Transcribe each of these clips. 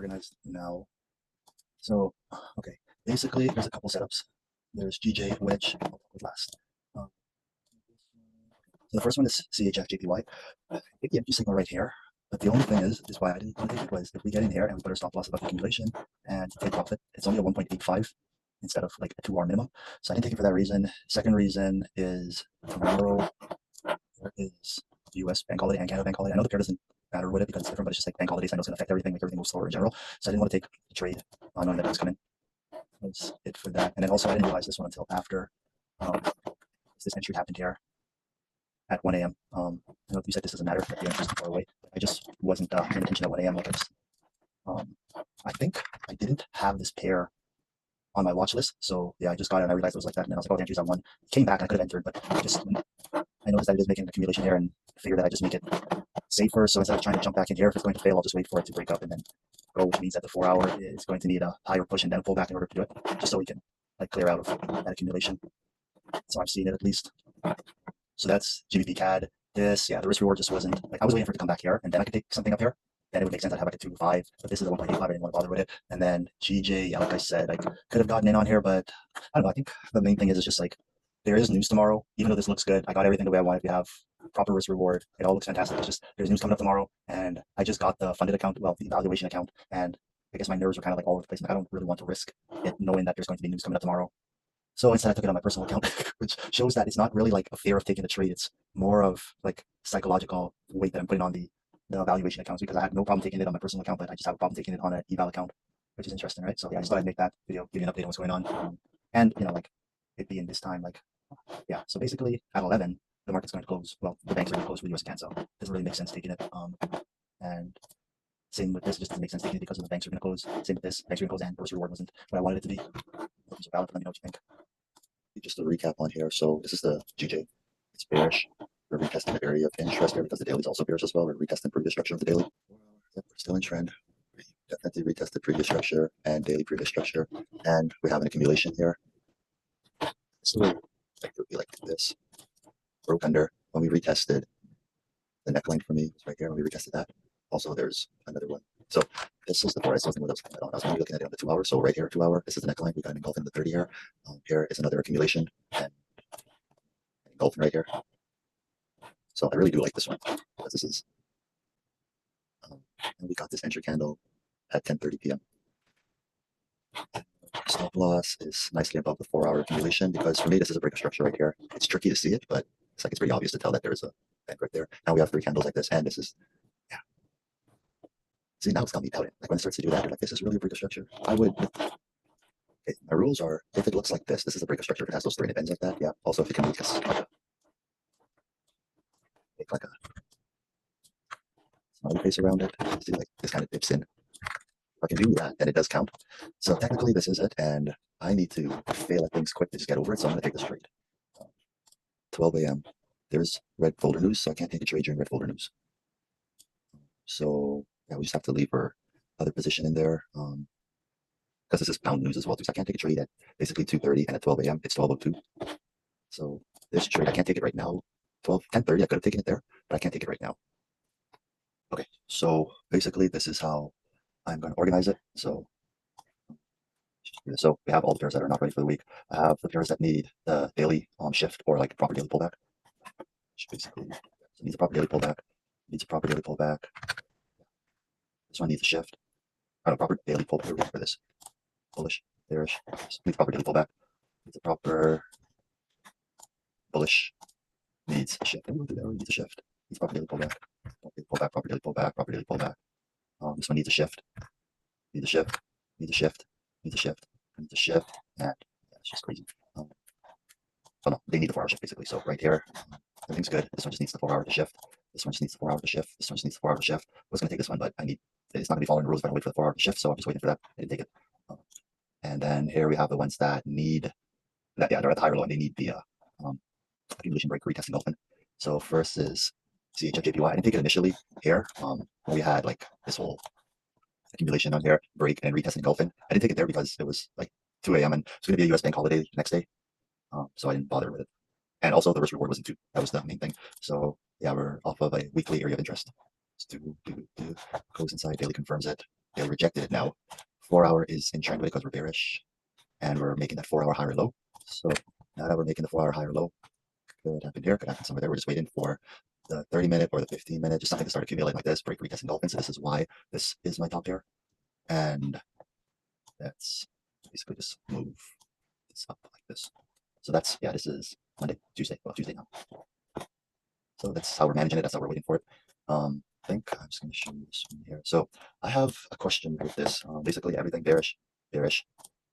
organized now. So, okay, basically, there's a couple setups. There's GJ, which would last. Um, so the first one is CHFJPY. Take the empty signal right here. But the only thing is why I didn't want to take it was if we get in here and we put our stop loss above accumulation and take profit, it's only a 1.85 instead of like a 2 hour minimum. So I didn't take it for that reason. Second reason is tomorrow there is US bank holiday and Canada bank holiday. I know the pair doesn't matter with it because it's different, but it's just like bank holidays. I know it's going to affect everything, make everything go slower in general. So I didn't want to take a trade knowing that it's coming. That's it for that. And then also I didn't realize this one until after this entry happened here at 1 a.m. I know you said this doesn't matter, that the entry's too far away. I just wasn't paying attention at 1 a.m. Like I think I didn't have this pair on my watch list. So yeah, I just got it and I realized it was like that. And then I was like, oh, the entry's on 1. It came back and I could have entered, but I noticed that it is making an accumulation here and figured that I just make it safer. So instead of trying to jump back in here, if it's going to fail, I'll just wait for it to break up and then go, which means that the 4 hour is going to need a higher push and then pull back in order to do it, just so we can like clear out of that accumulation. So I've seen it at least. So that's GBP CAD. This, yeah, the risk reward just wasn't like I was waiting for it to come back here and then I could take something up here. Then it would make sense. I'd have like a 2.5, but this is a 1.85. I didn't want to bother with it. And then GJ, yeah, like I said, I could have gotten in on here, but I don't know. I think the main thing is just like there is news tomorrow. Even though this looks good, I got everything the way I wanted. We have proper risk reward. It all looks fantastic. It's just there's news coming up tomorrow, and I just got the funded account, well, the evaluation account, and I guess my nerves were kind of like all over the place. Like, I don't really want to risk it knowing that there's going to be news coming up tomorrow. So instead, I took it on my personal account, which shows that it's not really like a fear of taking a trade. It's more of like psychological weight that I'm putting on the evaluation accounts, because I had no problem taking it on my personal account, but I just have a problem taking it on an eval account, which is interesting, right? So yeah, I just thought I'd make that video, give you an update on what's going on, and like it being this time, like yeah. So basically, at 11, the market's going to close. Well, the banks are going to close for the US and Canada, so it doesn't really make sense taking it. And same with this, it just doesn't make sense taking it because of the banks are going to close. Same with this, banks are going to close, and risk reward wasn't what I wanted it to be. So valid. Let me know what you think. Just a recap on here. So this is the GJ. It's bearish. We're retesting the area of interest here because the daily is also bearish as well. We're retesting previous structure of the daily. Yep, we're still in trend. We definitely retested previous structure and daily previous structure. And we have an accumulation here. So like it would be like this. Broke under when we retested. The neckline for me was right here when we retested that. Also, there's another one. So this is the price. I was going to be looking at it on the 2 hour. So right here, 2 hour. This is the neckline. We got an engulfing the 30 here. Here is another accumulation and engulfing right here. So I really do like this one because this is. And we got this entry candle at 10:30 p.m. Stop loss is nicely above the 4 hour accumulation because for me this is a break of structure right here. It's tricky to see it, but it's like it's pretty obvious to tell that there's a bank right there. Now we have 3 candles like this, and this is. See, now it's got me doubting. Like when it starts to do that, you're like, this is really a break of structure. I would. Okay, my rules are if it looks like this is a break of structure. If it has those 3 ends like that, yeah. Also, if it can make like a smiley face around it, see, like this kind of dips in. If I can do that, then it does count. So technically, this is it, and I need to fail at things quick to just get over it. So I'm going to take this trade. 12 a.m. There's red folder news, so I can't take a trade during red folder news. So yeah, we just have to leave our other position in there because this is pound news as well too. So I can't take a trade at basically 2:30, and at 12 a.m. it's 12:02. So this trade I can't take it right now. 10:30 I could have taken it there, but I can't take it right now. Okay, so basically this is how I'm going to organize it. So we have all the pairs that are not ready for the week. I have the pairs that need the daily shift or like proper daily pullback. Which basically needs a proper daily pullback. Needs a proper daily pullback. This one needs a shift. A proper daily pullback for this. Bullish, bearish. Needs a proper daily pullback. Needs a proper bullish. Needs a shift. Needs a shift. Needs proper daily pullback. Proper daily pullback. Proper daily pullback. This one needs a shift. Needs a shift. Needs a shift. Needs a shift. Needs a shift. And yeah, it's just crazy. Oh no, they need the 4 hour shift basically. So right here, everything's good. This one just needs the 4 hour to shift. This one just needs the 4 hour to shift. This one just needs the 4 hour to shift. I was going to take this one, but it's not going to be following the rules if I don't wait for the 4 hour to shift. So I'm just waiting for that. I didn't take it. And then here we have the ones that need that. Yeah, they're at the higher low and they need the accumulation break retesting open. So first is CHFJPY. I didn't take it initially here. We had like this whole accumulation on here, break and retest engulfing. I didn't take it there because it was like 2 a.m. and it's going to be a US bank holiday the next day. So I didn't bother with it. And also the risk reward wasn't 2. That was the main thing. So yeah, we're off of a weekly area of interest. Let's do close inside, daily confirms it. they rejected it now. 4-hour is in trend because we're bearish, and we're making that 4-hour higher low. So now that we're making the 4-hour higher low, could happen here, could happen somewhere there. We're just waiting for the 30-minute or the 15-minute, just something to start accumulating like this, break, retest, engulfing. So this is why this is my top pair. And that's basically just move this up like this. So that's, yeah, this is Monday, Tuesday, well, Tuesday now. So that's how we're managing it. That's how we're waiting for it. I think I'm just going to show you this one here. So I have a question with this. Basically everything bearish, bearish.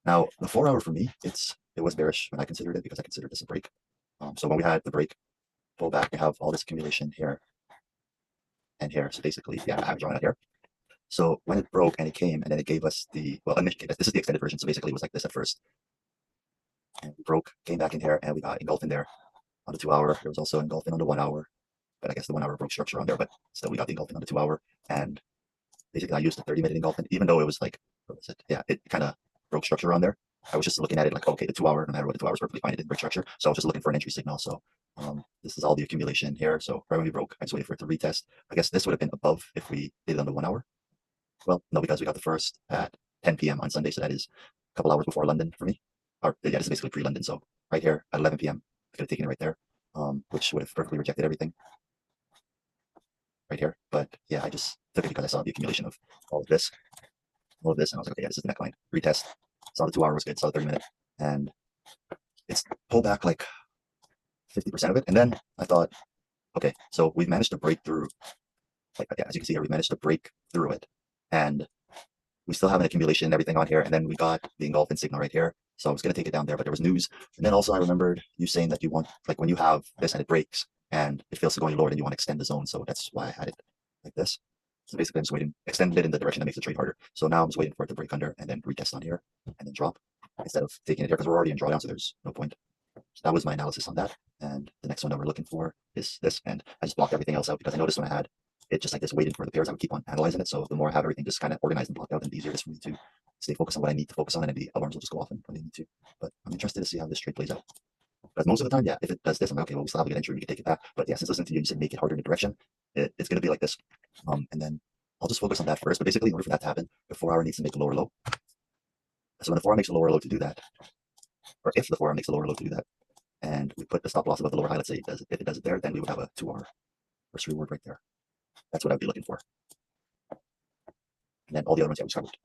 Now the 4-hour for me, it was bearish when I considered it because I considered this a break. So when we had the break pull back, we have all this accumulation here and here. So basically, yeah, I have drawn it here. So when it broke and it came and then it gave us the, well, this is the extended version. So basically it was like this at first. And we broke, came back in here, and we got engulfed in there on the 2-hour. There was also engulfing on the 1-hour. But I guess the 1-hour broke structure on there, but still we got the engulfing on the 2-hour. And basically I used the 30-minute engulfing, even though it was like, what was it? Yeah, it kind of broke structure on there. I was just looking at it like, okay, the 2-hour, no matter what, the 2 hours perfectly fine, it didn't break structure. So I was just looking for an entry signal. So this is all the accumulation here. So right when we broke, I just waited for it to retest. I guess this would have been above if we did it on the 1-hour. Well, no, because we got the first at 10 p.m. on Sunday. So that is a couple hours before London for me. Or yeah, this is basically pre-London. So right here at 11 p.m. I could have taken it right there, which would have perfectly rejected everything right here. But yeah, I just took it because I saw the accumulation of all of this, and I was like, okay, yeah, this is the neckline. Retest. Saw the 2-hour was good. Saw the 30-minute, and it's pulled back like 50% of it. And then I thought, okay, so we've managed to break through. Like, yeah, as you can see here, we managed to break through it, and we still have an accumulation and everything on here. And then we got the engulfing signal right here. So I was going to take it down there, but there was news. And then also I remembered you saying that you want, like when you have this and it breaks and it feels to go lower, then you want to extend the zone. So that's why I had it like this. So basically I'm just waiting, extend it in the direction that makes the trade harder. So now I'm just waiting for it to break under and then retest on here and then drop instead of taking it here because we're already in drawdown. So there's no point. So that was my analysis on that. And the next one that we're looking for is this. And I just blocked everything else out because I noticed when I had it just like this waiting for the pairs, I would keep on analyzing it. So the more I have everything just kind of organized and blocked out, then the easier it is for me to stay focused on what I need to focus on, and then the alarms will just go off when they need to. But I'm interested to see how this trade plays out. Because most of the time, yeah, if it does this, I'm like, okay, well, we still have a good entry, we can take it back. But yeah, since listening to you, you said make it harder in the direction, it's going to be like this. And then I'll just focus on that first. But basically, in order for that to happen, the 4-hour needs to make a lower low. So when the 4-hour makes a lower low to do that, or if the 4-hour makes a lower low to do that, and we put the stop loss above the lower high, let's say it does, if it does it there, then we would have a 2-hour first reward right there. That's what I would be looking for. And then all the other ones, yeah, we just covered.